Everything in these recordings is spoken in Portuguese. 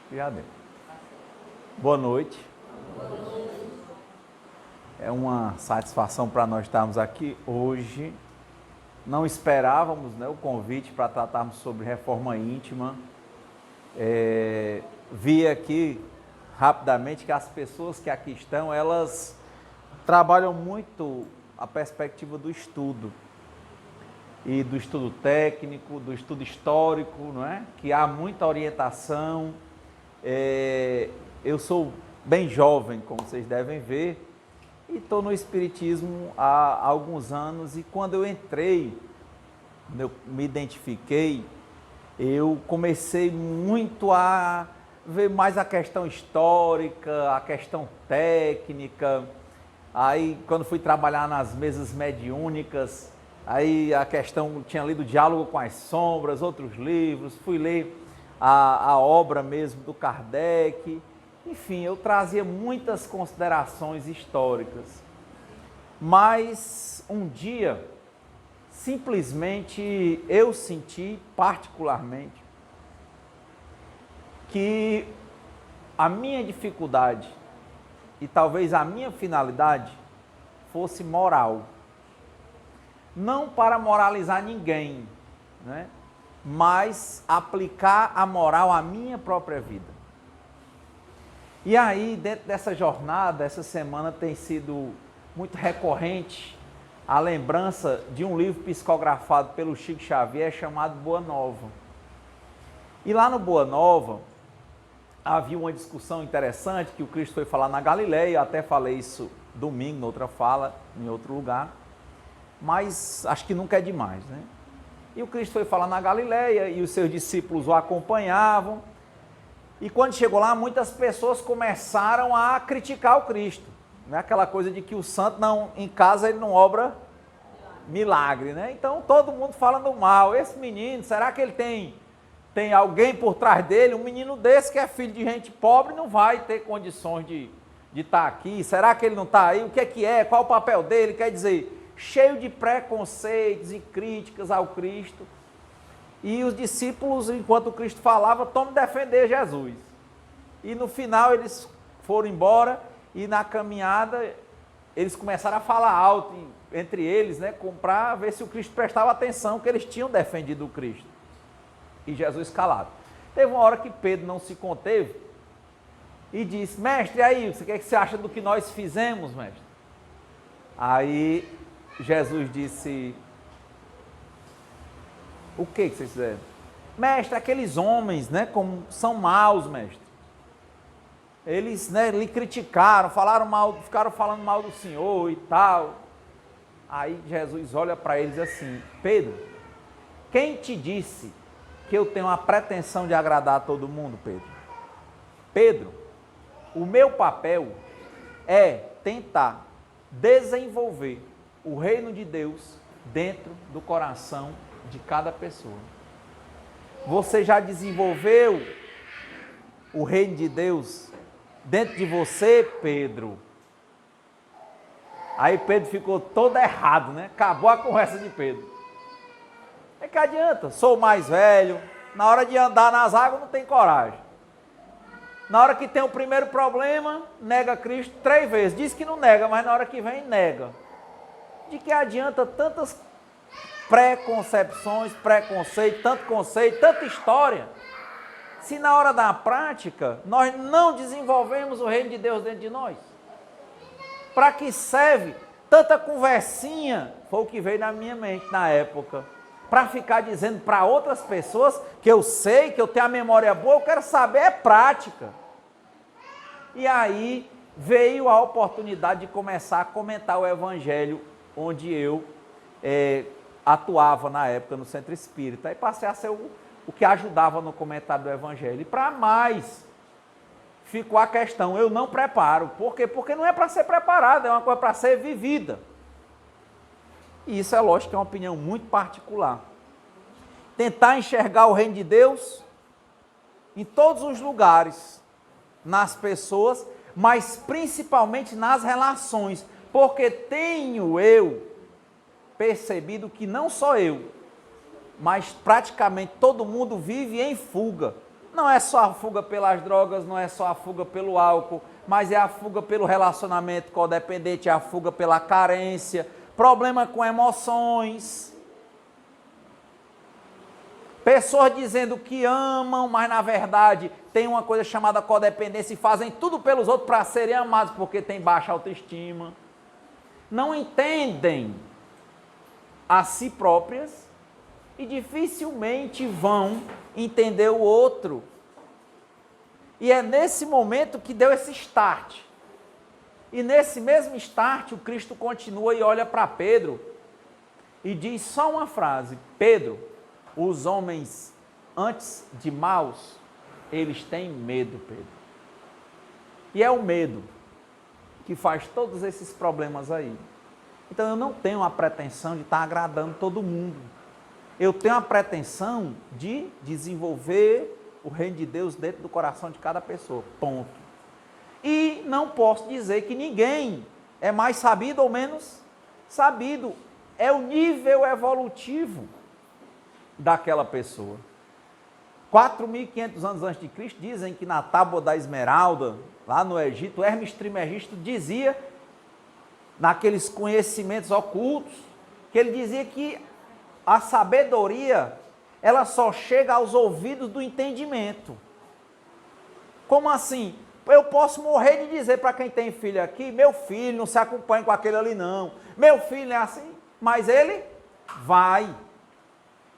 Já deu. Boa noite. É uma satisfação para nós estarmos aqui hoje. Não esperávamos, né, o convite para tratarmos sobre reforma íntima. Vi aqui rapidamente que as pessoas que aqui estão, elas trabalham muito a perspectiva do estudo. E do estudo técnico, do estudo histórico, não é? Que há muita orientação. Eu sou bem jovem, como vocês devem ver, e estou no Espiritismo há alguns anos, e quando eu entrei, quando eu me identifiquei, eu comecei muito a ver mais a questão histórica, a questão técnica. Aí, quando fui trabalhar nas mesas mediúnicas, aí a questão, tinha lido Diálogo com as Sombras, outros livros, fui ler a obra mesmo do Kardec. Enfim, eu trazia muitas considerações históricas. Mas um dia, simplesmente eu senti particularmente que a minha dificuldade e talvez a minha finalidade fosse moral. Não para moralizar ninguém, né? Mas aplicar a moral à minha própria vida. E aí, dentro dessa jornada, essa semana tem sido muito recorrente a lembrança de um livro psicografado pelo Chico Xavier chamado Boa Nova. E lá no Boa Nova, havia uma discussão interessante que o Cristo foi falar na Galileia, eu até falei isso domingo, noutra fala, em outro lugar, mas acho que nunca é demais, né? E o Cristo foi falar na Galileia e os seus discípulos o acompanhavam. E quando chegou lá, muitas pessoas começaram a criticar o Cristo. Né? Aquela coisa de que o santo não, em casa ele não obra milagre, né? Então todo mundo falando mal. Esse menino, será que ele tem alguém por trás dele? Um menino desse que é filho de gente pobre não vai ter condições de estar aqui. Será que ele não está aí? O que é? Qual o papel dele? Quer dizer, cheio de preconceitos e críticas ao Cristo. E os discípulos, enquanto o Cristo falava, tomam defender Jesus. E no final eles foram embora e na caminhada eles começaram a falar alto entre eles, né, para ver se o Cristo prestava atenção que eles tinham defendido o Cristo. E Jesus calado. Teve uma hora que Pedro não se conteve e disse: mestre, aí, o que você acha do que nós fizemos, mestre? Aí Jesus disse: o que vocês fizeram? Mestre, aqueles homens, né, como são maus, mestre. Eles, né, lhe criticaram, falaram mal, ficaram falando mal do Senhor e tal. Aí Jesus olha para eles assim: Pedro, quem te disse que eu tenho a pretensão de agradar a todo mundo, Pedro? Pedro, o meu papel é tentar desenvolver o reino de Deus dentro do coração de cada pessoa. Você já desenvolveu o reino de Deus dentro de você, Pedro? Aí Pedro ficou todo errado, né? Acabou a conversa de Pedro. É que adianta, sou mais velho, na hora de andar nas águas não tem coragem. Na hora que tem o primeiro problema, nega Cristo 3 vezes. Diz que não nega, mas na hora que vem, nega. De que adianta tantas preconcepções, preconceito, tanto conceito, tanta história, se na hora da prática nós não desenvolvemos o reino de Deus dentro de nós? Para que serve tanta conversinha? Foi o que veio na minha mente na época. Para ficar dizendo para outras pessoas que eu sei, que eu tenho a memória boa, eu quero saber é prática. E aí veio a oportunidade de começar a comentar o Evangelho, onde eu atuava na época no Centro Espírita. Aí passei a ser o que ajudava no comentário do Evangelho. E para mais, ficou a questão: eu não preparo. Por quê? Porque não é para ser preparado, é uma coisa para ser vivida. E isso é lógico que é uma opinião muito particular. Tentar enxergar o reino de Deus em todos os lugares, nas pessoas, mas principalmente nas relações. Porque tenho eu percebido que não só eu, mas praticamente todo mundo vive em fuga. Não é só a fuga pelas drogas, não é só a fuga pelo álcool, mas é a fuga pelo relacionamento codependente, é a fuga pela carência, problema com emoções. Pessoas dizendo que amam, mas na verdade tem uma coisa chamada codependência e fazem tudo pelos outros para serem amados porque tem baixa autoestima. Não entendem a si próprias e dificilmente vão entender o outro. E é nesse momento que deu esse start. E nesse mesmo start, o Cristo continua e olha para Pedro e diz só uma frase: Pedro, os homens antes de maus, eles têm medo, Pedro. E é o medo que faz todos esses problemas aí. Então eu não tenho a pretensão de estar agradando todo mundo. Eu tenho a pretensão de desenvolver o reino de Deus dentro do coração de cada pessoa, ponto. E não posso dizer que ninguém é mais sabido ou menos sabido. É o nível evolutivo daquela pessoa. 4.500 anos antes de Cristo, dizem que na Tábua da Esmeralda, lá no Egito, Hermes Trismegisto dizia, naqueles conhecimentos ocultos, que ele dizia que a sabedoria, ela só chega aos ouvidos do entendimento. Como assim? Eu posso morrer de dizer para quem tem filho aqui, meu filho não se acompanha com aquele ali não, meu filho é assim, mas ele vai.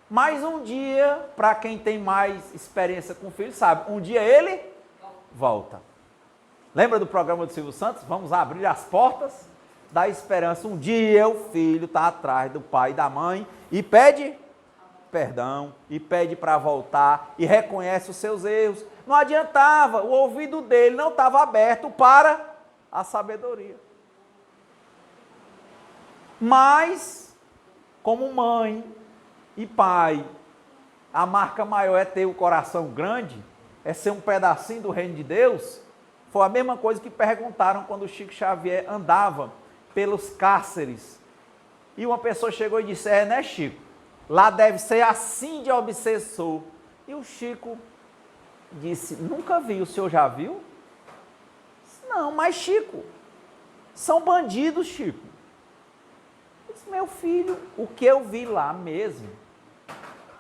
Mas um dia, para quem tem mais experiência com filho, sabe, um dia ele volta. Lembra do programa do Silvio Santos? Vamos abrir as portas da esperança. Um dia o filho está atrás do pai e da mãe e pede perdão, e pede para voltar, e reconhece os seus erros. Não adiantava, o ouvido dele não estava aberto para a sabedoria. Mas, como mãe e pai, a marca maior é ter o coração grande, é ser um pedacinho do reino de Deus. Foi a mesma coisa que perguntaram quando o Chico Xavier andava pelos cárceres. E uma pessoa chegou e disse: né, Chico? Lá deve ser assim de obsessor. E o Chico disse: nunca vi, o senhor já viu? Não, mas Chico, são bandidos, Chico. Eu disse: meu filho, o que eu vi lá mesmo,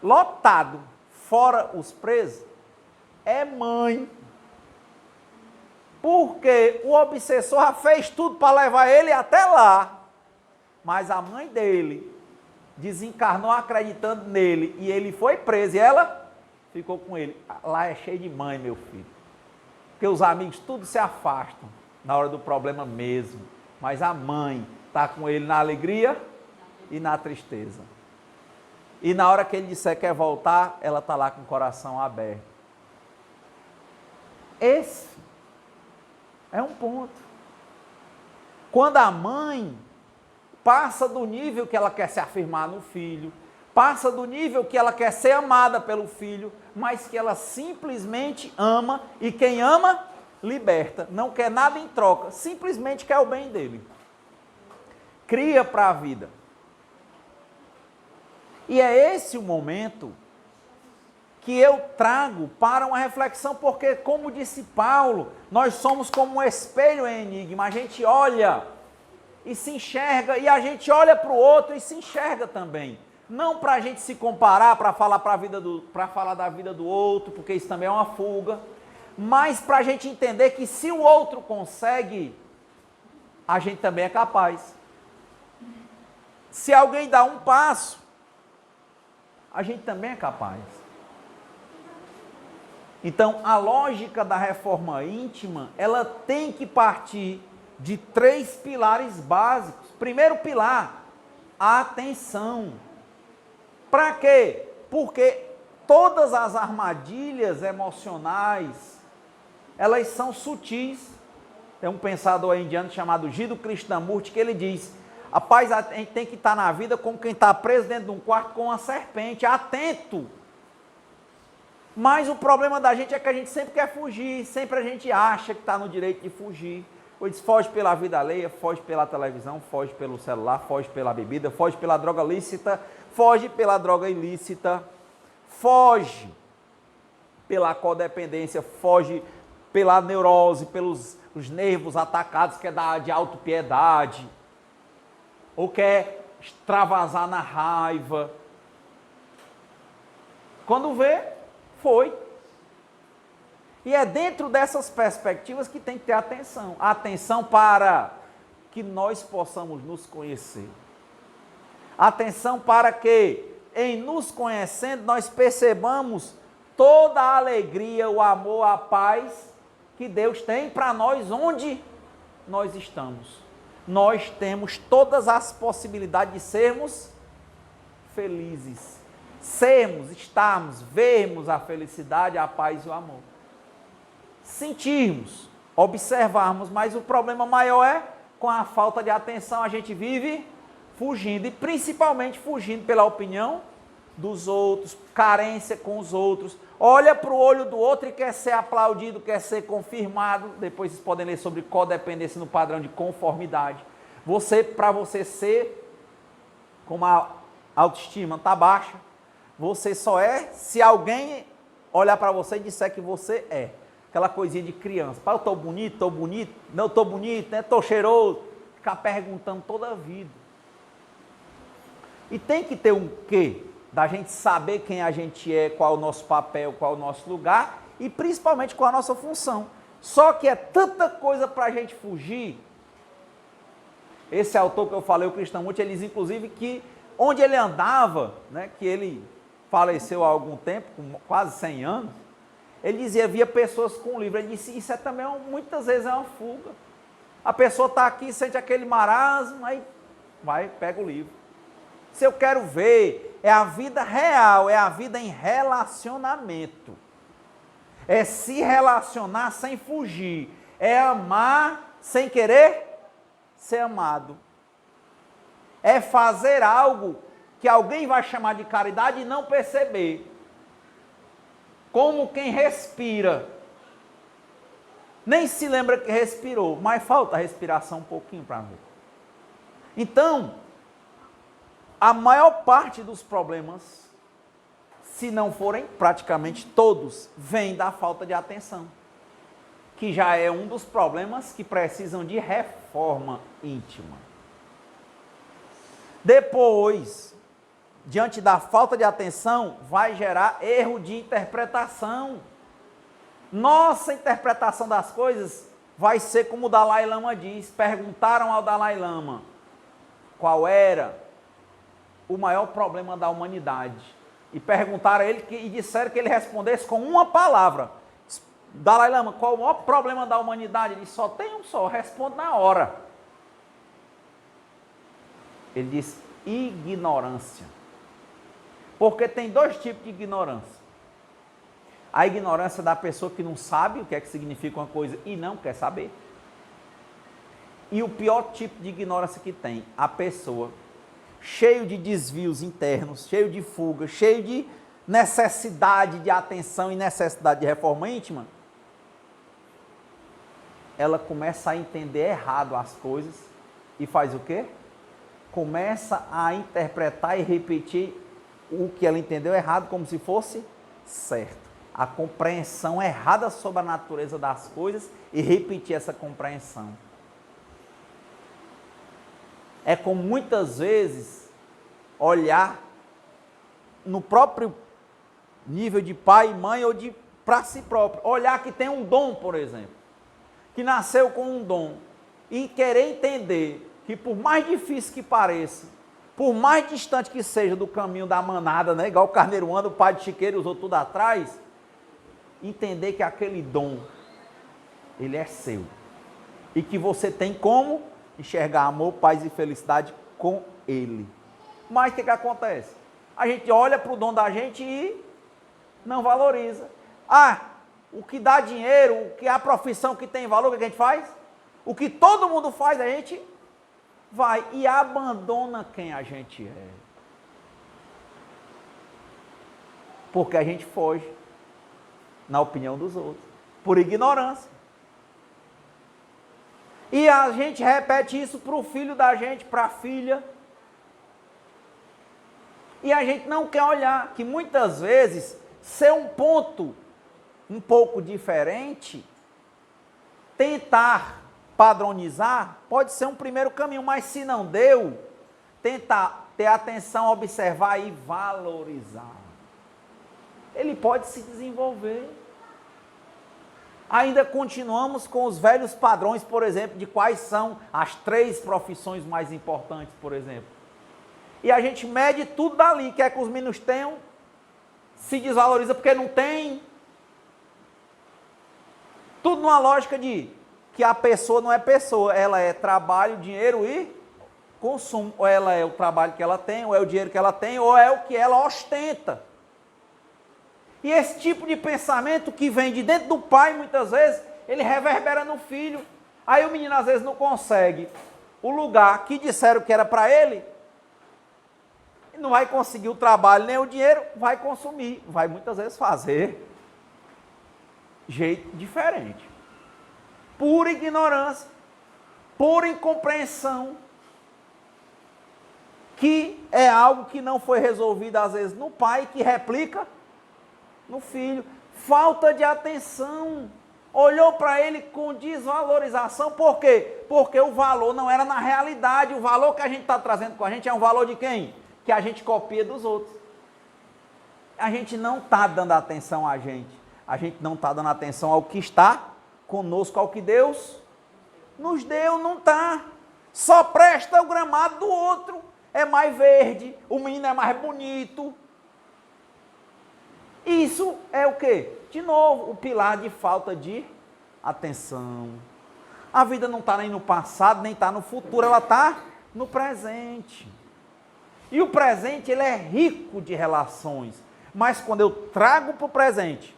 lotado, fora os presos, é mãe. Porque o obsessor já fez tudo para levar ele até lá. Mas a mãe dele desencarnou acreditando nele e ele foi preso e ela ficou com ele. Lá é cheio de mãe, meu filho. Porque os amigos tudo se afastam na hora do problema mesmo. Mas a mãe está com ele na alegria e na tristeza. E na hora que ele disser que quer voltar, ela está lá com o coração aberto. Esse é um ponto. Quando a mãe passa do nível que ela quer se afirmar no filho, passa do nível que ela quer ser amada pelo filho, mas que ela simplesmente ama, e quem ama, liberta, não quer nada em troca, simplesmente quer o bem dele. Cria para a vida. E é esse o momento que eu trago para uma reflexão, porque, como disse Paulo, nós somos como um espelho em enigma, a gente olha e se enxerga, e a gente olha para o outro e se enxerga também. Não para a gente se comparar, para falar da vida do outro, porque isso também é uma fuga, mas para a gente entender que se o outro consegue, a gente também é capaz. Se alguém dá um passo, a gente também é capaz. Então, a lógica da reforma íntima, ela tem que partir de 3 pilares básicos. Primeiro pilar, a atenção. Para quê? Porque todas as armadilhas emocionais, elas são sutis. Tem um pensador indiano chamado Jiddu Krishnamurti que ele diz: rapaz, a gente tem que estar na vida como quem está preso dentro de um quarto com uma serpente, atento. Mas o problema da gente é que a gente sempre quer fugir, sempre a gente acha que está no direito de fugir. Pois foge pela vida alheia, foge pela televisão, foge pelo celular, foge pela bebida, foge pela droga lícita, foge pela droga ilícita, foge. pela codependência, foge pela neurose, pelos os nervos atacados, quer dar de autopiedade, ou quer extravasar na raiva. Quando vê, foi. E é dentro dessas perspectivas que tem que ter atenção. Atenção para que nós possamos nos conhecer. Atenção para que, em nos conhecendo, nós percebamos toda a alegria, o amor, a paz que Deus tem para nós onde nós estamos. Nós temos todas as possibilidades de sermos felizes. Sermos, estarmos, vermos a felicidade, a paz e o amor. Sentirmos, observarmos, mas o problema maior é, com a falta de atenção, a gente vive fugindo, e principalmente fugindo pela opinião dos outros, carência com os outros, olha para o olho do outro e quer ser aplaudido, quer ser confirmado. Depois vocês podem ler sobre codependência no padrão de conformidade. Para você ser, como a autoestima está baixa, você só é se alguém olhar para você e disser que você é. Aquela coisinha de criança. Pai, eu estou bonito, não estou bonito, né? Estou cheiroso. Ficar perguntando toda a vida. E tem que ter um quê? Da gente saber quem a gente é, qual é o nosso papel, qual é o nosso lugar e principalmente qual é a nossa função. Só que é tanta coisa para a gente fugir. Esse autor que eu falei, o Krishnamurti, ele diz inclusive que onde ele andava, né, que ele faleceu há algum tempo, com quase 100 anos, ele dizia, havia pessoas com livro. Ele disse, isso também muitas vezes é uma fuga. A pessoa está aqui, sente aquele marasmo, aí vai, pega o livro. Se eu quero ver, é a vida real, é a vida em relacionamento. É se relacionar sem fugir. É amar sem querer ser amado. É fazer algo que alguém vai chamar de caridade e não perceber. Como quem respira. Nem se lembra que respirou, mas falta a respiração um pouquinho para ver. Então, a maior parte dos problemas, se não forem praticamente todos, vem da falta de atenção, que já é um dos problemas que precisam de reforma íntima. Depois, diante da falta de atenção, vai gerar erro de interpretação. Nossa interpretação das coisas vai ser como o Dalai Lama diz. Perguntaram ao Dalai Lama qual era o maior problema da humanidade. E perguntaram a ele e disseram que ele respondesse com uma palavra. Dalai Lama, qual o maior problema da humanidade? Ele só tem um só, responde na hora. Ele disse, ignorância. Porque tem dois tipos de ignorância. A ignorância da pessoa que não sabe o que é que significa uma coisa e não quer saber. E o pior tipo de ignorância que tem, a pessoa cheio de desvios internos, cheio de fuga, cheio de necessidade de atenção e necessidade de reforma íntima, ela começa a entender errado as coisas e faz o quê? Começa a interpretar e repetir o que ela entendeu errado como se fosse certo. A compreensão errada sobre a natureza das coisas e repetir essa compreensão. É como muitas vezes olhar no próprio nível de pai e mãe ou de para si próprio. Olhar que tem um dom, por exemplo, que nasceu com um dom e querer entender que por mais difícil que pareça, por mais distante que seja do caminho da manada, né, igual o carneiro anda, o pai de chiqueiro e os outros tudo atrás, entender que aquele dom, ele é seu. E que você tem como enxergar amor, paz e felicidade com ele. Mas o que acontece? A gente olha para o dom da gente e não valoriza. Ah, o que dá dinheiro, o que é a profissão que tem valor, o que a gente faz? O que todo mundo faz, a gente vai e abandona quem a gente é. Porque a gente foge, na opinião dos outros, por ignorância. E a gente repete isso para o filho da gente, para a filha. E a gente não quer olhar que muitas vezes ser um ponto um pouco diferente, tentar padronizar pode ser um primeiro caminho, mas se não deu, tentar ter atenção, observar e valorizar. Ele pode se desenvolver. Ainda continuamos com os velhos padrões, por exemplo, de quais são as 3 profissões mais importantes, por exemplo. E a gente mede tudo dali, quer que os meninos tenham, se desvaloriza porque não tem. Tudo numa lógica de que a pessoa não é pessoa, ela é trabalho, dinheiro e consumo. Ou ela é o trabalho que ela tem, ou é o dinheiro que ela tem, ou é o que ela ostenta. E esse tipo de pensamento que vem de dentro do pai, muitas vezes, ele reverbera no filho. Aí o menino às vezes não consegue o lugar que disseram que era para ele, não vai conseguir o trabalho nem o dinheiro, vai consumir, vai muitas vezes fazer jeito diferente. Pura ignorância, pura incompreensão, que é algo que não foi resolvido às vezes no pai, que replica no filho. Falta de atenção, olhou para ele com desvalorização. Por quê? Porque o valor não era na realidade. O valor que a gente está trazendo com a gente é um valor de quem? Que a gente copia dos outros. A gente não está dando atenção a gente não está dando atenção ao que está conosco, ao que Deus nos deu, não está. Só presta o gramado do outro, é mais verde, o menino é mais bonito. Isso é o quê? De novo, o pilar de falta de atenção. A vida não está nem no passado, nem está no futuro, ela está no presente. E o presente, ele é rico de relações. Mas quando eu trago para o presente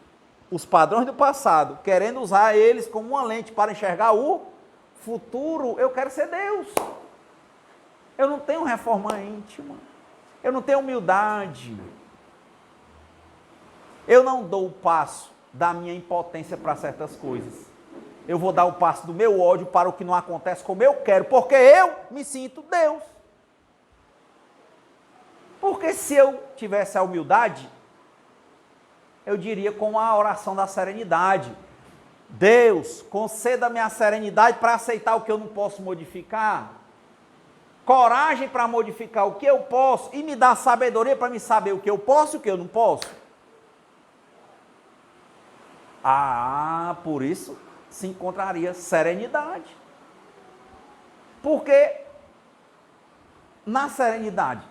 os padrões do passado, querendo usar eles como uma lente para enxergar o futuro, eu quero ser Deus. Eu não tenho reforma íntima. Eu não tenho humildade. Eu não dou o passo da minha impotência para certas coisas. Eu vou dar o passo do meu ódio para o que não acontece como eu quero, porque eu me sinto Deus. Porque se eu tivesse a humildade, eu diria com a oração da serenidade: Deus, conceda-me a serenidade para aceitar o que eu não posso modificar, coragem para modificar o que eu posso e me dá sabedoria para me saber o que eu posso e o que eu não posso. Por isso se encontraria serenidade. Porque na serenidade,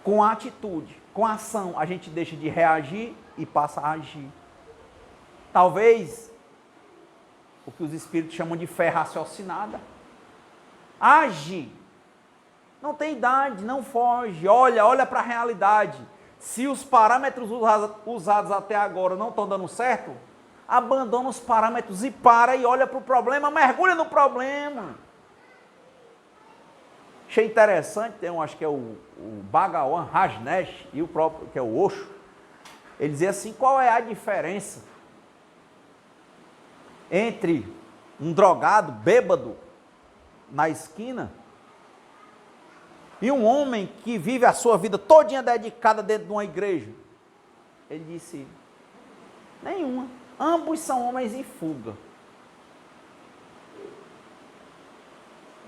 com a atitude, com a ação, a gente deixa de reagir e passa a agir. Talvez o que os espíritos chamam de fé raciocinada. Age. Não tem idade, não foge. Olha para a realidade. Se os parâmetros usados até agora não estão dando certo, abandona os parâmetros e para e olha para o problema, mergulha no problema. Achei interessante, tem acho que é o Bhagavan Rajneesh e o próprio, que é o Osho, ele dizia assim: qual é a diferença entre um drogado, bêbado, na esquina, e um homem que vive a sua vida todinha dedicada dentro de uma igreja? Ele disse: nenhuma. Ambos são homens em fuga.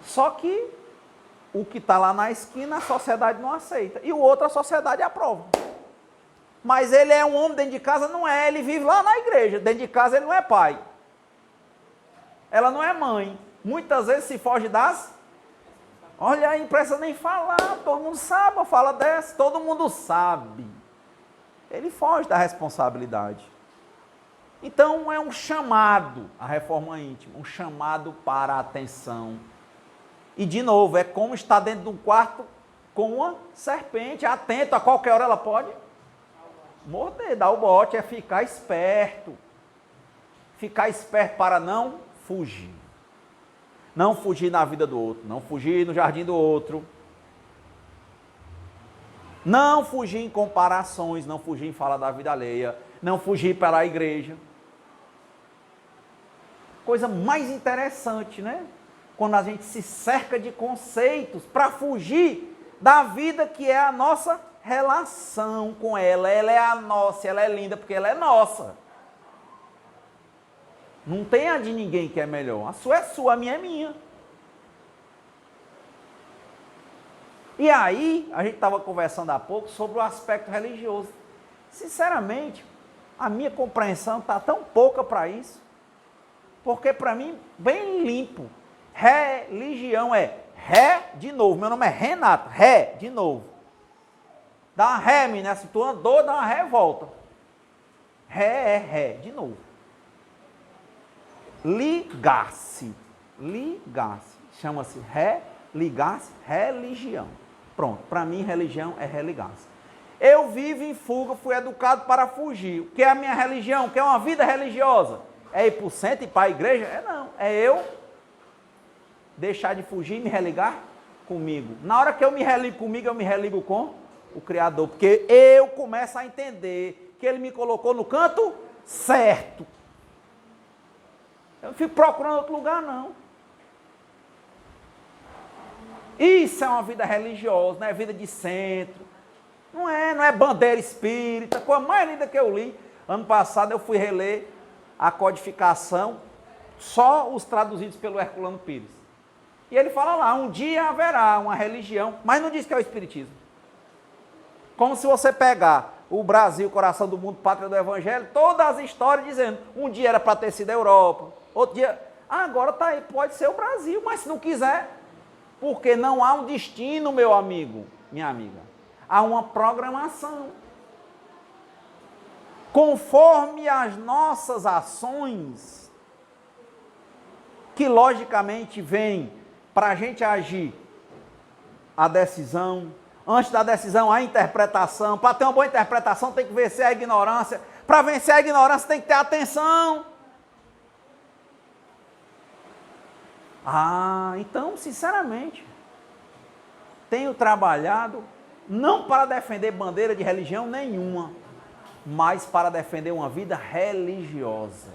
Só que o que está lá na esquina, a sociedade não aceita. E o outro, a sociedade aprova. Mas ele é um homem dentro de casa? Não é. Ele vive lá na igreja. Dentro de casa ele não é pai. Ela não é mãe. Muitas vezes se foge das... Olha aí, não precisa nem falar. Todo mundo sabe, fala dessa. Todo mundo sabe. Ele foge da responsabilidade. Então é um chamado à reforma íntima. Um chamado para a atenção. E, de novo, é como estar dentro de um quarto com uma serpente, atento, a qualquer hora ela pode morder, dar o bote, é ficar esperto. Ficar esperto para não fugir. Não fugir na vida do outro, não fugir no jardim do outro. Não fugir em comparações, não fugir em falar da vida alheia, não fugir para a igreja. Coisa mais interessante, né? Quando a gente se cerca de conceitos para fugir da vida que é a nossa relação com ela. Ela é a nossa, ela é linda porque ela é nossa. Não tem a de ninguém que é melhor. A sua é sua, a minha é minha. E aí, a gente estava conversando há pouco sobre o aspecto religioso. Sinceramente, a minha compreensão está tão pouca para isso. Porque para mim, bem limpo. Religião é ré de novo. Meu nome é Renato, ré de novo. Dá uma ré, menina. Se tu andou, dá uma ré e volta. Ré é ré de novo. Ligar-se. Ligar-se. Chama-se ligar-se, religião. Pronto, para mim religião é religar-se. Eu vivo em fuga, fui educado para fugir. O que é a minha religião? O que é uma vida religiosa? É ir para o centro e para a igreja? É não, é eu deixar de fugir e me religar comigo. Na hora que eu me religo comigo, eu me religo com o Criador, porque eu começo a entender que Ele me colocou no canto certo. Eu não fico procurando outro lugar, não. Isso é uma vida religiosa, não é vida de centro. Não é bandeira espírita. Coisa mais linda que eu li. Ano passado eu fui reler a codificação, só os traduzidos pelo Herculano Pires. E ele fala lá, um dia haverá uma religião, mas não diz que é o espiritismo. Como se você pegar o Brasil, coração do mundo, pátria do evangelho, todas as histórias dizendo, um dia era para ter sido a Europa, outro dia, agora tá aí, pode ser o Brasil, mas se não quiser, porque não há um destino, meu amigo, minha amiga. Há uma programação. Conforme as nossas ações, que logicamente vem para a gente agir a decisão, antes da decisão a interpretação, para ter uma boa interpretação tem que vencer a ignorância, para vencer a ignorância tem que ter atenção. Então, sinceramente, tenho trabalhado não para defender bandeira de religião nenhuma, mas para defender uma vida religiosa.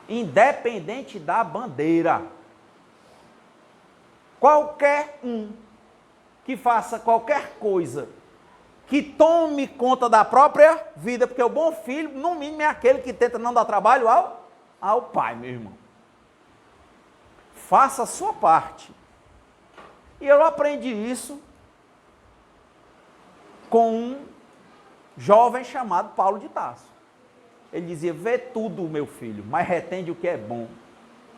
Independente da bandeira. Qualquer um que faça qualquer coisa que tome conta da própria vida, porque o bom filho, no mínimo, é aquele que tenta não dar trabalho ao pai, meu irmão. Faça a sua parte. E eu aprendi isso com um jovem chamado Paulo de Tarso. Ele dizia, vê tudo, meu filho, mas retende o que é bom.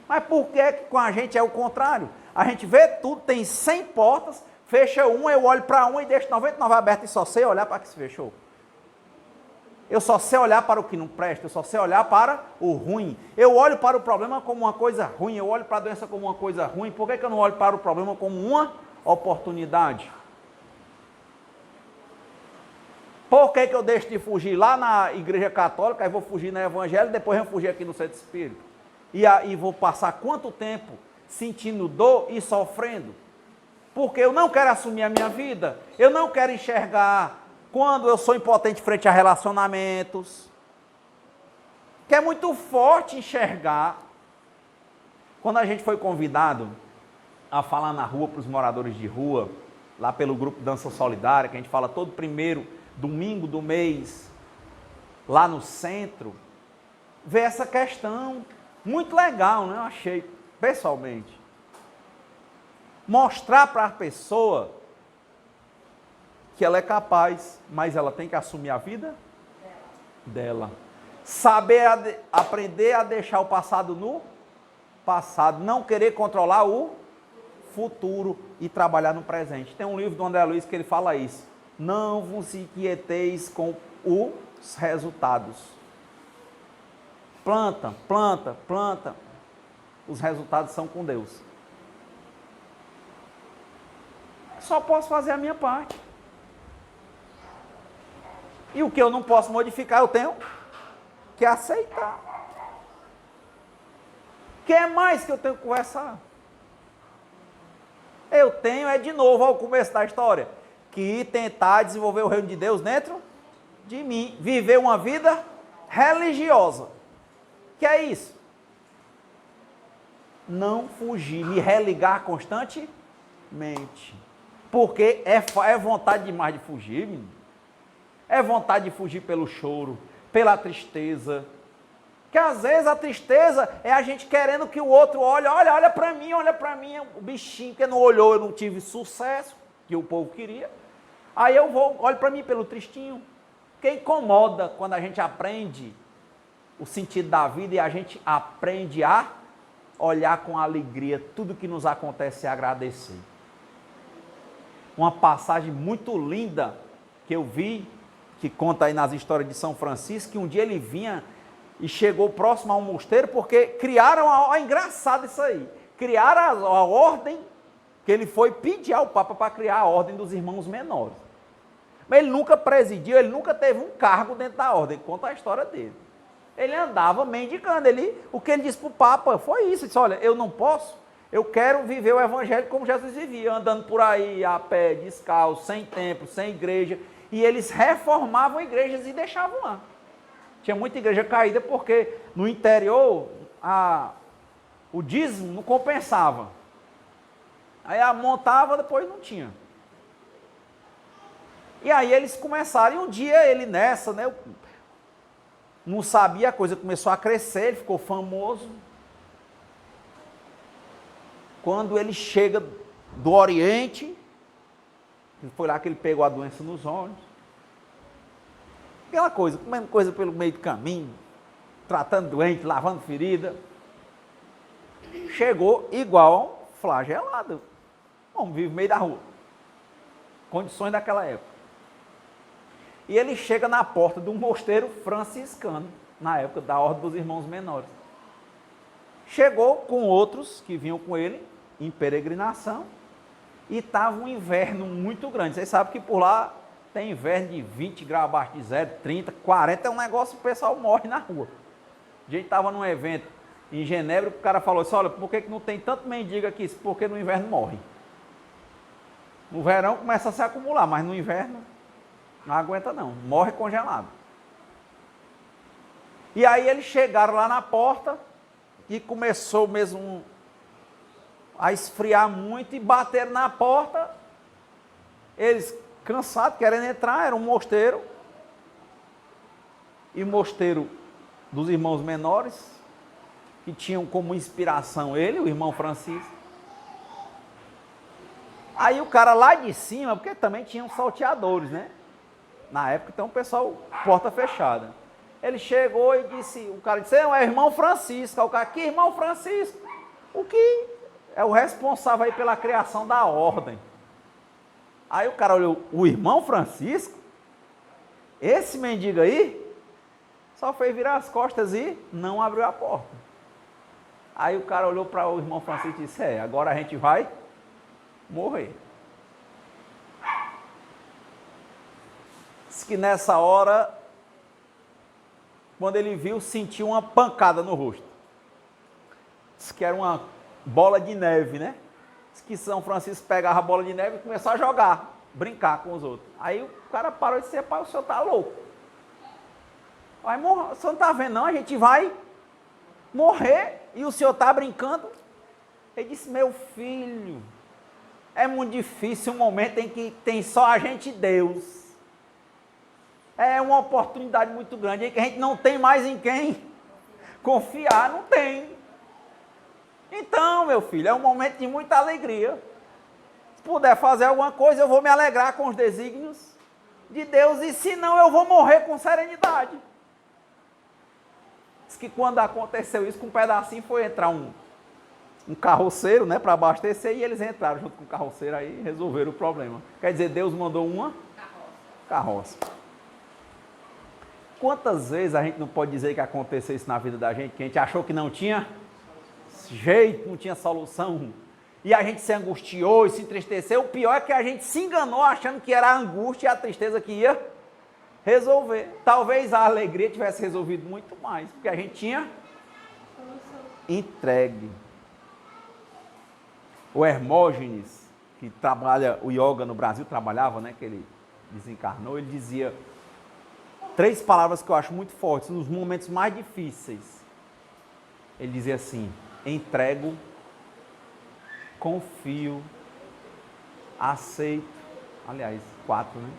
Mas por que com a gente é o contrário? A gente vê tudo, tem 100 portas, fecha uma, eu olho para uma e deixo 99 abertas e só sei olhar para que se fechou. Eu só sei olhar para o que não presta, eu só sei olhar para o ruim. Eu olho para o problema como uma coisa ruim, eu olho para a doença como uma coisa ruim. Por que eu não olho para o problema como uma oportunidade? Por que eu deixo de fugir lá na igreja católica, aí vou fugir na evangélica, depois eu vou fugir aqui no centro espírita? E aí vou passar quanto tempo sentindo dor e sofrendo? Porque eu não quero assumir a minha vida, eu não quero enxergar quando eu sou impotente frente a relacionamentos, que é muito forte enxergar. Quando a gente foi convidado a falar na rua para os moradores de rua, lá pelo grupo Dança Solidária, que a gente fala todo primeiro domingo do mês, lá no centro, ver essa questão muito legal, né? Eu achei, pessoalmente. Mostrar para a pessoa que ela é capaz, mas ela tem que assumir a vida dela. Saber aprender a deixar o passado no passado, não querer controlar o futuro e trabalhar no presente. Tem um livro do André Luiz que ele fala isso. Não vos inquieteis com os resultados. Planta, planta, planta. Os resultados são com Deus. Só posso fazer a minha parte. E o que eu não posso modificar, eu tenho que aceitar. O que é mais que eu tenho que conversar? Eu tenho, de novo, ao começo da história, que tentar desenvolver o reino de Deus dentro de mim. Viver uma vida religiosa. Que é isso? Não fugir, me religar constantemente. Porque é vontade demais de fugir, menino. É vontade de fugir pelo choro, pela tristeza. Que às vezes a tristeza é a gente querendo que o outro olha para mim, o bichinho que não olhou, eu não tive sucesso, que o povo queria. Aí eu olho para mim pelo tristinho. Que incomoda quando a gente aprende o sentido da vida e a gente aprende a olhar com alegria tudo que nos acontece e agradecer. Uma passagem muito linda que eu vi, que conta aí nas histórias de São Francisco, que um dia ele vinha e chegou próximo a um mosteiro, porque criaram, engraçado isso aí, criaram a ordem, que ele foi pedir ao Papa para criar a ordem dos irmãos menores. Mas ele nunca presidiu, ele nunca teve um cargo dentro da ordem, conta a história dele. Ele andava mendicando, o que ele disse para o Papa foi isso, ele disse, olha, eu não posso, eu quero viver o evangelho como Jesus vivia, andando por aí, a pé, descalço, sem templo, sem igreja, e eles reformavam igrejas e deixavam lá. Tinha muita igreja caída porque no interior o dízimo não compensava. Aí montava, depois não tinha. E aí eles começaram, e um dia ele nessa, né, não sabia, a coisa começou a crescer, ele ficou famoso. Quando ele chega do Oriente, foi lá que ele pegou a doença nos olhos. Aquela coisa, comendo coisa pelo meio do caminho, tratando doente, lavando ferida. Chegou igual flagelado. Vamos, vive no meio da rua. Condições daquela época. E ele chega na porta de um mosteiro franciscano, na época da Ordem dos Irmãos Menores. Chegou com outros que vinham com ele, em peregrinação, e estava um inverno muito grande. Vocês sabem que por lá tem inverno de 20 graus abaixo de zero, 30, 40, é um negócio que o pessoal morre na rua. A gente estava num evento em Genebra, o cara falou assim, olha, por que não tem tanto mendigo aqui? Porque no inverno morre. No verão começa a se acumular, mas no inverno não aguenta não, morre congelado. E aí eles chegaram lá na porta e começou mesmo a esfriar muito e bateram na porta. Eles cansados, querendo entrar, era um mosteiro. E mosteiro dos irmãos menores, que tinham como inspiração ele, o irmão Francisco. Aí o cara lá de cima, porque também tinham salteadores, né? Na época, então o pessoal, porta fechada. Ele chegou e disse, o cara disse, é o irmão Francisco. Aí o cara, que irmão Francisco? O que é o responsável aí pela criação da ordem. Aí o cara olhou, o irmão Francisco? Esse mendigo aí? Só fez virar as costas e não abriu a porta. Aí o cara olhou para o irmão Francisco e disse, agora a gente vai morrer. Diz que nessa hora, quando ele viu, sentiu uma pancada no rosto. Diz que era uma bola de neve, né? Diz que São Francisco pegava a bola de neve e começou a jogar, brincar com os outros. Aí o cara parou e disse, pai, o senhor está louco. Vai morrer, o senhor não está vendo não, a gente vai morrer e o senhor está brincando? Ele disse, meu filho, é muito difícil um momento em que tem só a gente e Deus. É uma oportunidade muito grande, em que a gente não tem mais em quem confiar, não tem. Então, meu filho, é um momento de muita alegria. Se puder fazer alguma coisa, eu vou me alegrar com os desígnios de Deus, e se não, eu vou morrer com serenidade. Diz que quando aconteceu isso, com um pedacinho foi entrar um carroceiro, né, para abastecer, e eles entraram junto com o carroceiro aí e resolveram o problema. Quer dizer, Deus mandou uma carroça. Quantas vezes a gente não pode dizer que aconteceu isso na vida da gente, que a gente achou que não tinha jeito, não tinha solução, e a gente se angustiou e se entristeceu. O pior é que a gente se enganou achando que era a angústia e a tristeza que ia resolver. Talvez a alegria tivesse resolvido muito mais, porque a gente tinha entregue. O Hermógenes, que trabalha o yoga no Brasil, trabalhava, né, que ele desencarnou, ele dizia 3 palavras que eu acho muito fortes, nos momentos mais difíceis. Ele dizia assim, entrego, confio, aceito, aliás, 4, né?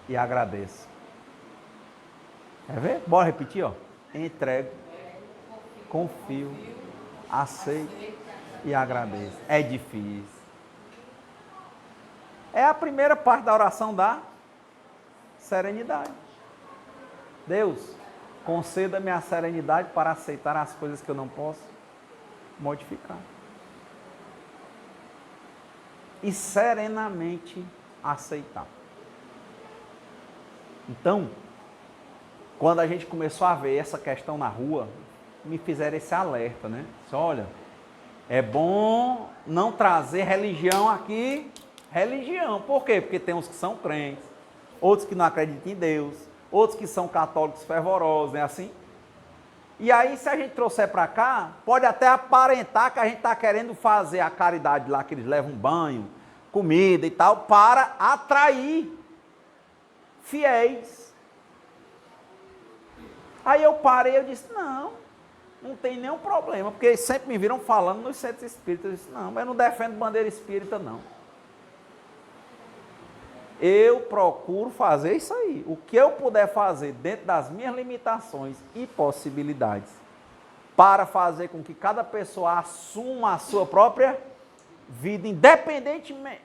E agradeço. Quer ver? Bora repetir, ó. Entrego, confio, aceito e agradeço. É difícil. É a primeira parte da oração da serenidade. Deus, conceda-me a serenidade para aceitar as coisas que eu não posso modificar. E serenamente aceitar. Então, quando a gente começou a ver essa questão na rua, me fizeram esse alerta, né? Olha, é bom não trazer religião aqui. Religião, por quê? Porque tem uns que são crentes, outros que não acreditam em Deus, outros que são católicos fervorosos, não é assim? E aí, se a gente trouxer para cá, pode até aparentar que a gente está querendo fazer a caridade lá, que eles levam banho, comida e tal, para atrair fiéis. Aí eu parei e disse, não tem nenhum problema, porque eles sempre me viram falando nos centros espíritas. Eu disse, não, mas eu não defendo bandeira espírita, não. Eu procuro fazer isso aí. O que eu puder fazer dentro das minhas limitações e possibilidades para fazer com que cada pessoa assuma a sua própria vida, independentemente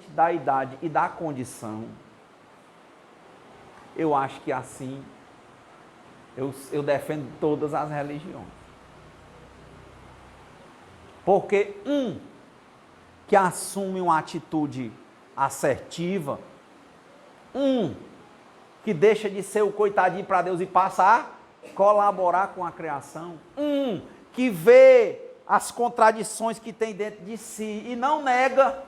da idade e da condição, eu acho que assim eu defendo todas as religiões. Porque que assume uma atitude assertiva, que deixa de ser o coitadinho para Deus e passa a colaborar com a criação, que vê as contradições que tem dentro de si e não nega,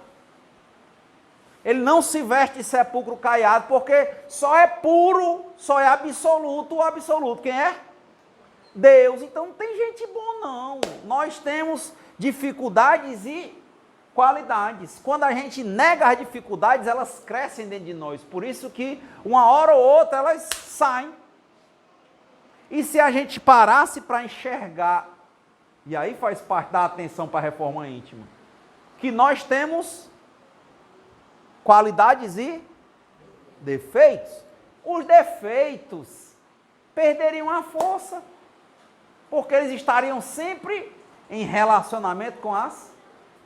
ele não se veste de sepulcro caiado, porque só é puro, só é absoluto o absoluto. Quem é? Deus. Então não tem gente boa não, nós temos dificuldades e qualidades. Quando a gente nega as dificuldades, elas crescem dentro de nós. Por isso que uma hora ou outra elas saem. E se a gente parasse para enxergar, e aí faz parte da atenção para a reforma íntima, que nós temos qualidades e defeitos, os defeitos perderiam a força, porque eles estariam sempre em relacionamento com as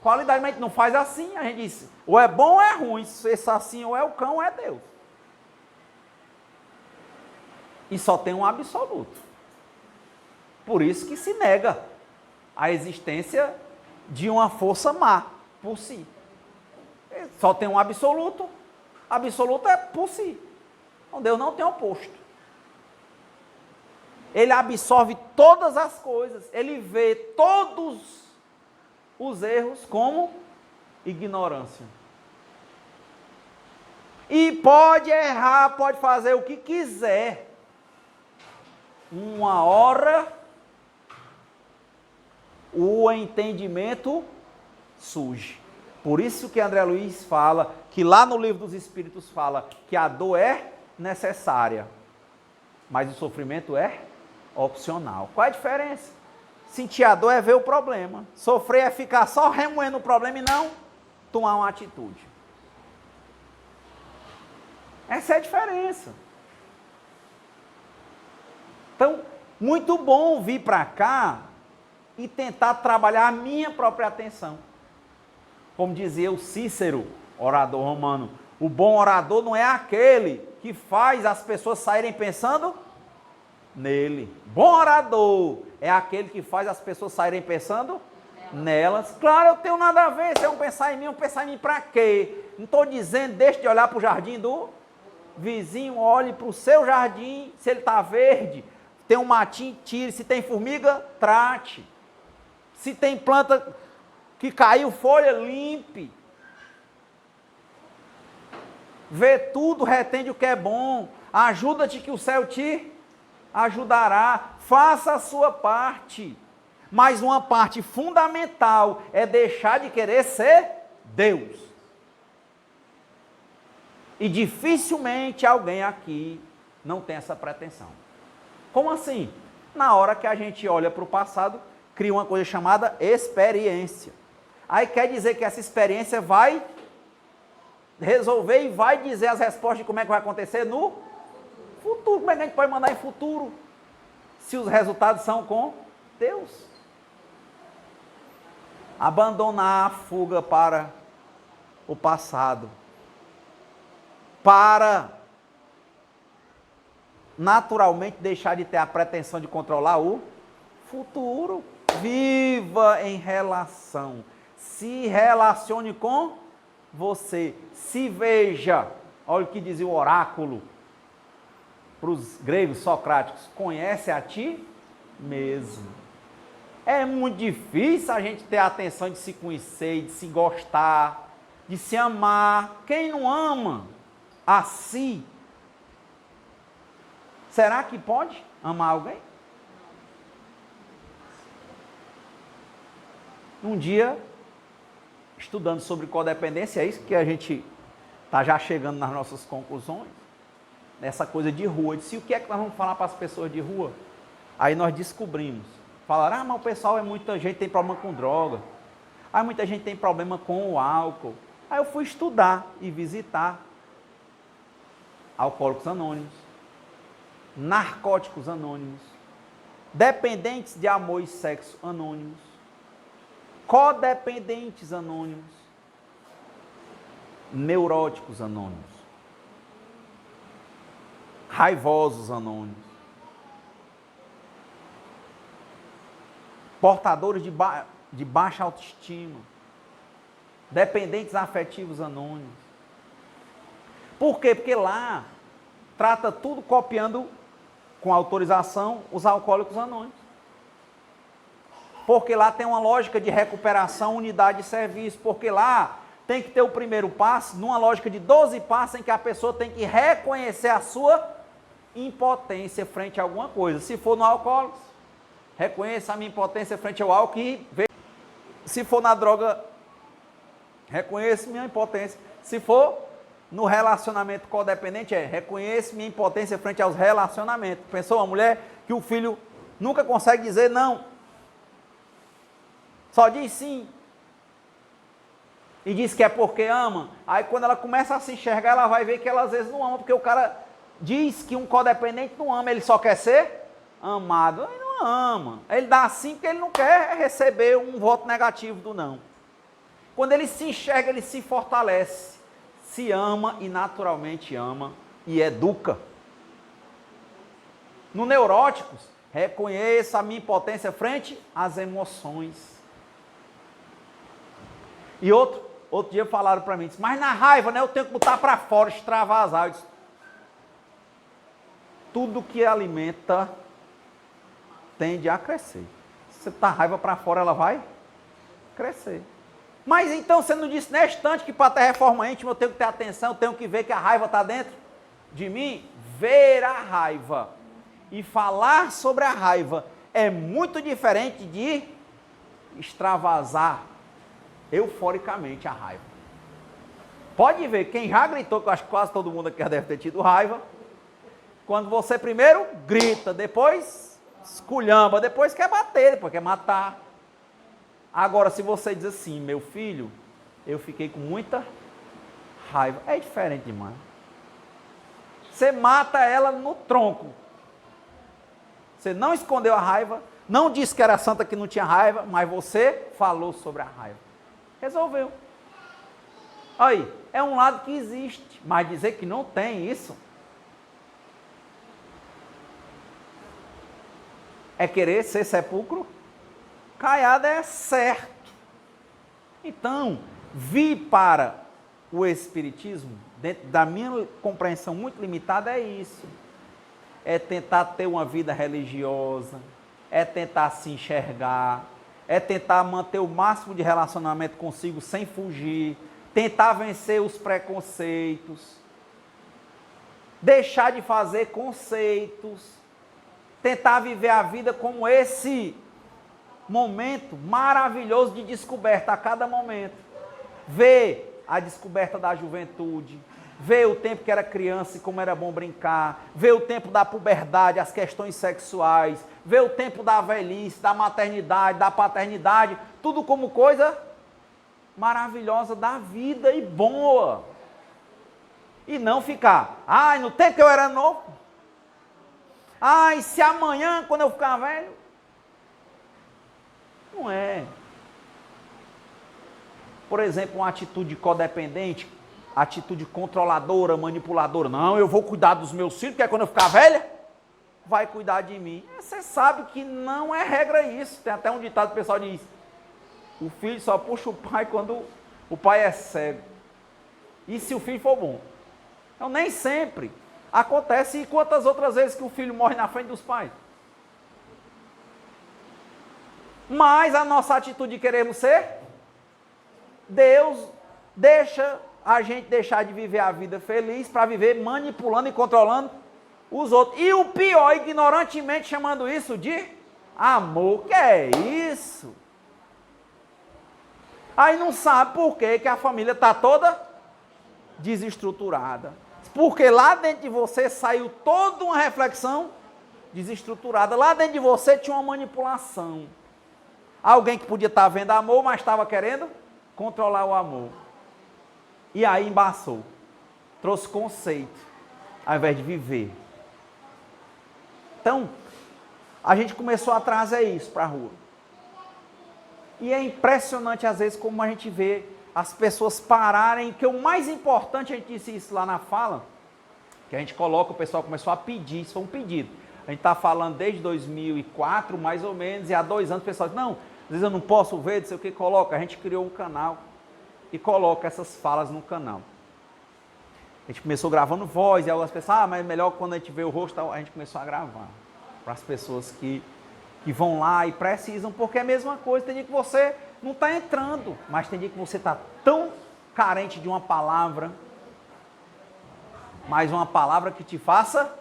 qualidade, mas a gente não faz assim, a gente diz, ou é bom ou é ruim, se esse assim ou é o cão ou é Deus. E só tem um absoluto. Por isso que se nega a existência de uma força má por si. Só tem um absoluto é por si. Então Deus não tem oposto. Ele absorve todas as coisas, ele vê todos os erros como ignorância. E pode errar, pode fazer o que quiser. Uma hora o entendimento surge. Por isso que André Luiz fala, que lá no Livro dos Espíritos fala que a dor é necessária, mas o sofrimento é opcional. Qual é a diferença? Sentir a dor é ver o problema. Sofrer é ficar só remoendo o problema e não tomar uma atitude. Essa é a diferença. Então, muito bom vir para cá e tentar trabalhar a minha própria atenção. Como dizia o Cícero, orador romano, o bom orador não é aquele que faz as pessoas saírem pensando nele. Bom orador é aquele que faz as pessoas saírem pensando nelas. Claro, eu tenho nada a ver, se eu não pensar em mim, eu pensar em mim para quê? Não estou dizendo, deixe de olhar para o jardim do vizinho, olhe para o seu jardim, se ele está verde, tem um matinho, tire, se tem formiga, trate. Se tem planta que caiu folha, limpe. Vê tudo, retende o que é bom, ajuda-te que o céu te ajudará, faça a sua parte, mas uma parte fundamental é deixar de querer ser Deus. E dificilmente alguém aqui não tem essa pretensão. Como assim? Na hora que a gente olha para o passado, cria uma coisa chamada experiência. Aí quer dizer que essa experiência vai resolver e vai dizer as respostas de como é que vai acontecer no futuro. Como é que a gente pode mandar em futuro se os resultados são com Deus? Abandonar a fuga para o passado, para naturalmente deixar de ter a pretensão de controlar o futuro. Viva em relação, se relacione com você, se veja. Olha o que dizia o oráculo para os gregos socráticos: conhece a ti mesmo. É muito difícil a gente ter a atenção de se conhecer, de se gostar, de se amar. Quem não ama a si, será que pode amar alguém? Um dia, estudando sobre codependência, é isso que a gente está já chegando nas nossas conclusões, nessa coisa de rua. Eu disse: o que é que nós vamos falar para as pessoas de rua? Aí nós descobrimos. Falaram: mas o pessoal, muita gente tem problema com droga. Aí muita gente tem problema com o álcool. Aí eu fui estudar e visitar Alcoólicos Anônimos, Narcóticos Anônimos, Dependentes de Amor e Sexo Anônimos, Codependentes Anônimos, Neuróticos Anônimos, Raivosos Anônimos, Portadores de baixa autoestima, Dependentes Afetivos Anônimos. Por quê? Porque lá trata tudo copiando, com autorização, os Alcoólicos Anônimos. Porque lá tem uma lógica de recuperação, unidade de serviço. Porque lá tem que ter o primeiro passo, numa lógica de 12 passos, em que a pessoa tem que reconhecer a sua impotência frente a alguma coisa. Se for no Alcoólicos, reconheça a minha impotência frente ao álcool e veja. Se for na droga, reconheça minha impotência. Se for no relacionamento codependente, reconheça minha impotência frente aos relacionamentos. Pensou uma mulher que o filho nunca consegue dizer não, só diz sim, e diz que é porque ama. Aí quando ela começa a se enxergar, ela vai ver que ela às vezes não ama, porque o cara diz que um codependente não ama, ele só quer ser amado. Ele não ama, ele dá sim porque ele não quer receber um voto negativo do não. Quando ele se enxerga, ele se fortalece, se ama e naturalmente ama e educa. No Neuróticos, reconheça a minha impotência frente às emoções. E outro dia falaram para mim, mas na raiva, né, eu tenho que botar para fora, extravasar. Eu disse: tudo que alimenta tende a crescer. Se você botar raiva para fora, ela vai crescer. Mas então você não disse neste instante que para ter reforma íntima eu tenho que ter atenção, eu tenho que ver que a raiva está dentro de mim? Ver a raiva e falar sobre a raiva é muito diferente de extravasar euforicamente a raiva. Pode ver, quem já gritou, que eu acho que quase todo mundo aqui já deve ter tido raiva, quando você primeiro grita, depois esculhamba, depois quer bater, depois quer matar. Agora, se você diz assim: meu filho, eu fiquei com muita raiva, é diferente demais. Você mata ela no tronco. Você não escondeu a raiva, não disse que era santa que não tinha raiva, mas você falou sobre a raiva. Resolveu. Aí, é um lado que existe, mas dizer que não tem isso é querer ser sepulcro caiado, é certo. Então, vir para o Espiritismo, dentro da minha compreensão muito limitada, é isso. É tentar ter uma vida religiosa, é tentar se enxergar, é tentar manter o máximo de relacionamento consigo sem fugir, tentar vencer os preconceitos, deixar de fazer conceitos, tentar viver a vida como esse momento maravilhoso de descoberta a cada momento. Ver a descoberta da juventude, ver o tempo que era criança e como era bom brincar, ver o tempo da puberdade, as questões sexuais, ver o tempo da velhice, da maternidade, da paternidade, tudo como coisa maravilhosa da vida e boa. E não ficar, ai, no tempo que eu era novo, ai, se amanhã, quando eu ficar velho. Não é. Por exemplo, uma atitude codependente, atitude controladora, manipuladora. Não, eu vou cuidar dos meus filhos, porque quando eu ficar velha, vai cuidar de mim. Você sabe que não é regra isso. Tem até um ditado que o pessoal diz, o filho só puxa o pai quando o pai é cego. E se o filho for bom? Então, nem sempre acontece. E quantas outras vezes que o filho morre na frente dos pais? Mas a nossa atitude de queremos ser, Deus deixa a gente deixar de viver a vida feliz para viver manipulando e controlando os outros. E o pior, ignorantemente chamando isso de amor. Que é isso? Aí não sabe por que a família está toda desestruturada. Porque lá dentro de você saiu toda uma reflexão desestruturada. Lá dentro de você tinha uma manipulação. Alguém que podia estar vendo amor, mas estava querendo controlar o amor. E aí embaçou. Trouxe conceito, ao invés de viver. Então, a gente começou a trazer isso para a rua. E é impressionante, às vezes, como a gente vê as pessoas pararem, que o mais importante, a gente disse isso lá na fala, que a gente coloca, o pessoal começou a pedir, isso foi um pedido. A gente está falando desde 2004, mais ou menos, e há 2 anos o pessoal diz, não, às vezes eu não posso ver, não sei o que, coloca. A gente criou um canal e coloca essas falas no canal. A gente começou gravando voz, e algumas pessoas, mas é melhor quando a gente vê o rosto, a gente começou a gravar. Para as pessoas que vão lá e precisam, porque é a mesma coisa, tem dia que você não está entrando, mas tem dia que você está tão carente de uma palavra, mas uma palavra que te faça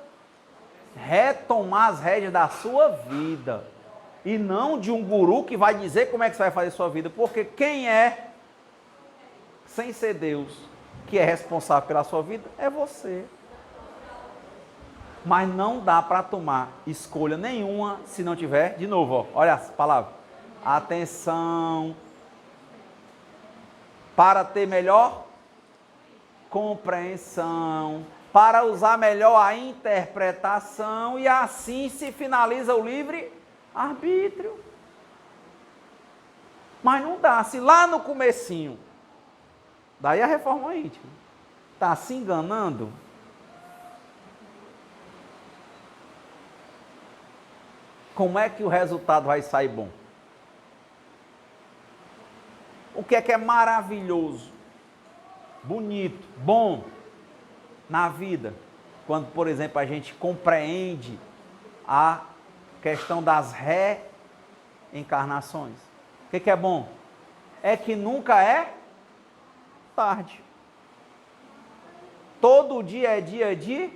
retomar as rédeas da sua vida, e não de um guru que vai dizer como é que você vai fazer a sua vida, porque quem é, sem ser Deus, que é responsável pela sua vida, é você. Mas não dá para tomar escolha nenhuma se não tiver, de novo, ó, olha as palavras, atenção, para ter melhor compreensão, para usar melhor a interpretação, e assim se finaliza o livre arbítrio. Mas não dá, se lá no comecinho, daí a reforma íntima, está se enganando, como é que o resultado vai sair bom? O que é maravilhoso, bonito, bom na vida? Quando, por exemplo, a gente compreende a questão das reencarnações. O que é bom? É que nunca é tarde. Todo dia é dia de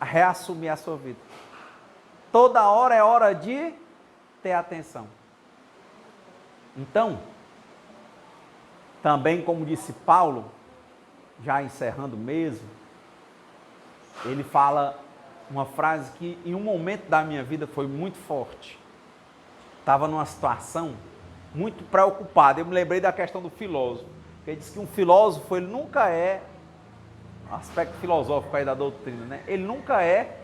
reassumir a sua vida. Toda hora é hora de ter atenção. Então, também como disse Paulo, já encerrando mesmo, ele fala uma frase que em um momento da minha vida foi muito forte. Estava numa situação muito preocupada. Eu me lembrei da questão do filósofo. Ele disse que um filósofo, ele nunca é, aspecto filosófico aí da doutrina, né? Ele nunca é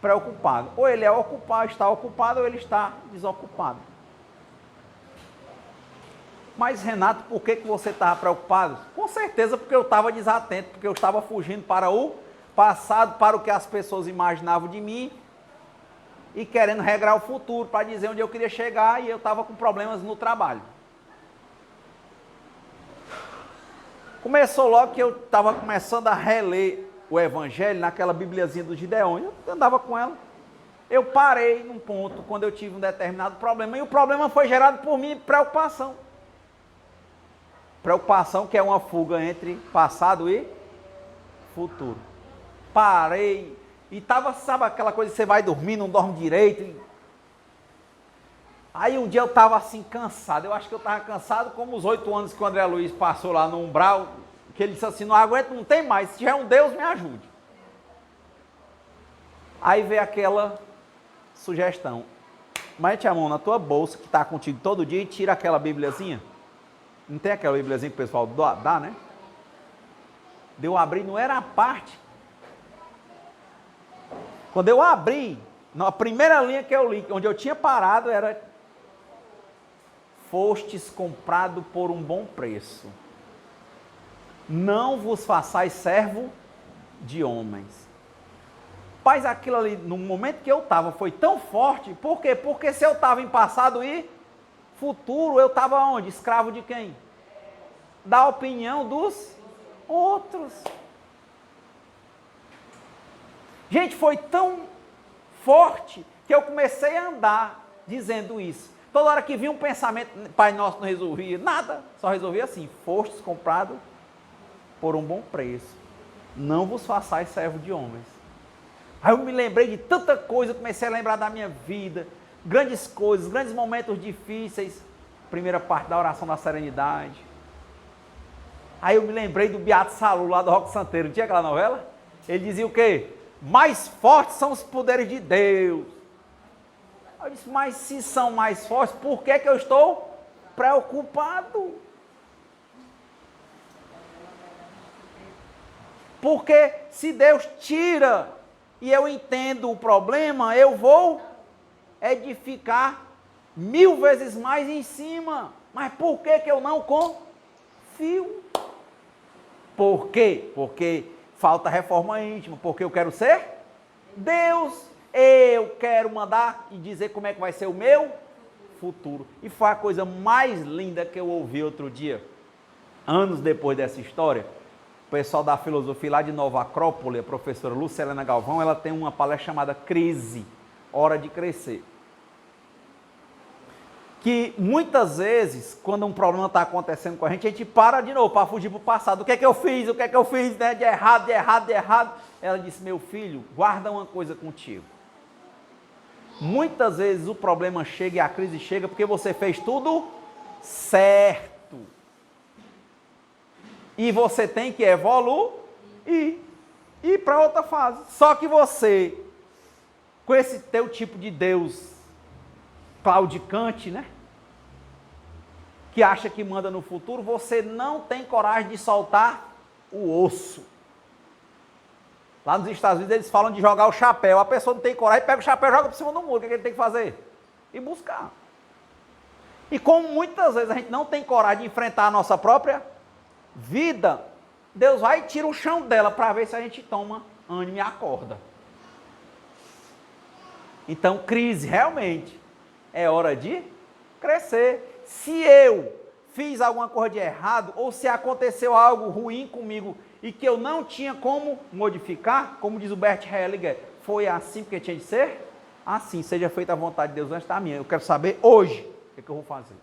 preocupado. Ou ele é ocupado, está ocupado, ou ele está desocupado. Mas, Renato, por que você estava preocupado? Com certeza porque eu estava desatento, porque eu estava fugindo para o passado, para o que as pessoas imaginavam de mim, e querendo regrar o futuro, para dizer onde eu queria chegar, e eu estava com problemas no trabalho. Começou logo que eu estava começando a reler o Evangelho naquela bibliazinha do Gideon, eu andava com ela. Eu parei num ponto, quando eu tive um determinado problema, e o problema foi gerado por minha preocupação. Preocupação que é uma fuga entre passado e futuro. Parei e estava, sabe aquela coisa que você vai dormir, não dorme direito. Aí um dia eu estava assim cansado, eu acho que eu estava cansado como os 8 anos que o André Luiz passou lá no umbral, que ele disse assim, não aguento, não tem mais, se tiver um Deus me ajude. Aí veio aquela sugestão, mete a mão na tua bolsa que está contigo todo dia e tira aquela bibliazinha Não tem aquela Bíbliazinha que o pessoal dá, né? De eu abrir, não era a parte. Quando eu abri, na primeira linha que eu li, onde eu tinha parado, era: fostes comprado por um bom preço. Não vos façais servo de homens. Mas aquilo ali, no momento que eu estava, foi tão forte. Por quê? Porque se eu estava em passado e futuro, eu estava onde? Escravo de quem? Da opinião dos outros. Gente, foi tão forte que eu comecei a andar dizendo isso. Toda hora que vinha um pensamento, Pai Nosso não resolvia nada, só resolvia assim: fostes comprado por um bom preço, não vos façais servo de homens. Aí eu me lembrei de tanta coisa, comecei a lembrar da minha vida, grandes coisas, grandes momentos difíceis. Primeira parte da oração da serenidade. Aí eu me lembrei do Beato Salu, lá do Roque Santeiro. Não tinha aquela novela? Ele dizia o quê? Mais fortes são os poderes de Deus. Eu disse: mas se são mais fortes, por que eu estou preocupado? Porque se Deus tira e eu entendo o problema, eu vou edificar 1000 vezes mais em cima. Mas por que eu não confio? Por quê? Porque falta reforma íntima. Porque eu quero ser Deus. Eu quero mandar e dizer como é que vai ser o meu futuro. E foi a coisa mais linda que eu ouvi outro dia, anos depois dessa história. O pessoal da filosofia lá de Nova Acrópole, a professora Lucilena Galvão, ela tem uma palestra chamada Crise, Hora de Crescer. Que muitas vezes, quando um problema está acontecendo com a gente para de novo para fugir para o passado. O que é que eu fiz? O que é que eu fiz, né? De errado, de errado, de errado. Ela disse: meu filho, guarda uma coisa contigo. Muitas vezes o problema chega e a crise chega porque você fez tudo certo. E você tem que evoluir e ir para outra fase. Só que você, com esse teu tipo de Deus claudicante, né? Que acha que manda no futuro, você não tem coragem de soltar o osso. Lá nos Estados Unidos eles falam de jogar o chapéu. A pessoa não tem coragem, pega o chapéu e joga por cima do muro. O que ele tem que fazer? Ir buscar. E como muitas vezes a gente não tem coragem de enfrentar a nossa própria vida, Deus vai e tira o chão dela para ver se a gente toma ânimo e acorda. Então, crise, realmente, é hora de crescer. Se eu fiz alguma coisa de errado, ou se aconteceu algo ruim comigo e que eu não tinha como modificar, como diz o Bert Hellinger, foi assim porque tinha de ser? Assim, seja feita a vontade de Deus antes da minha. Eu quero saber hoje o que eu vou fazer.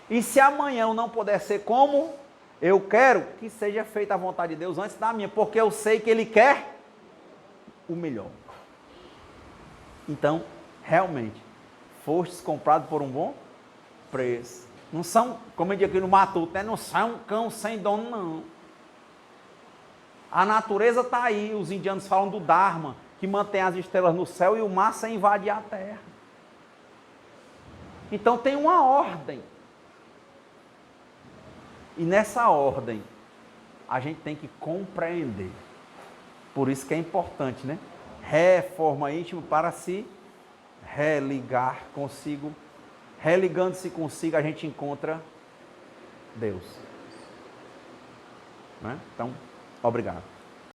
E se amanhã eu não puder ser como eu quero, que seja feita a vontade de Deus antes da minha, porque eu sei que Ele quer o melhor. Então, realmente, fostes comprados por um bom preço. Não são, como eu digo aqui no Matuto, né? Não são cão sem dono, não. A natureza está aí, os indianos falam do Dharma, que mantém as estrelas no céu e o mar sem invadir a terra. Então tem uma ordem. E nessa ordem, a gente tem que compreender. Por isso que é importante, né? Reforma íntima para se religar consigo. Religando-se consigo, a gente encontra Deus. Né? Então, obrigado.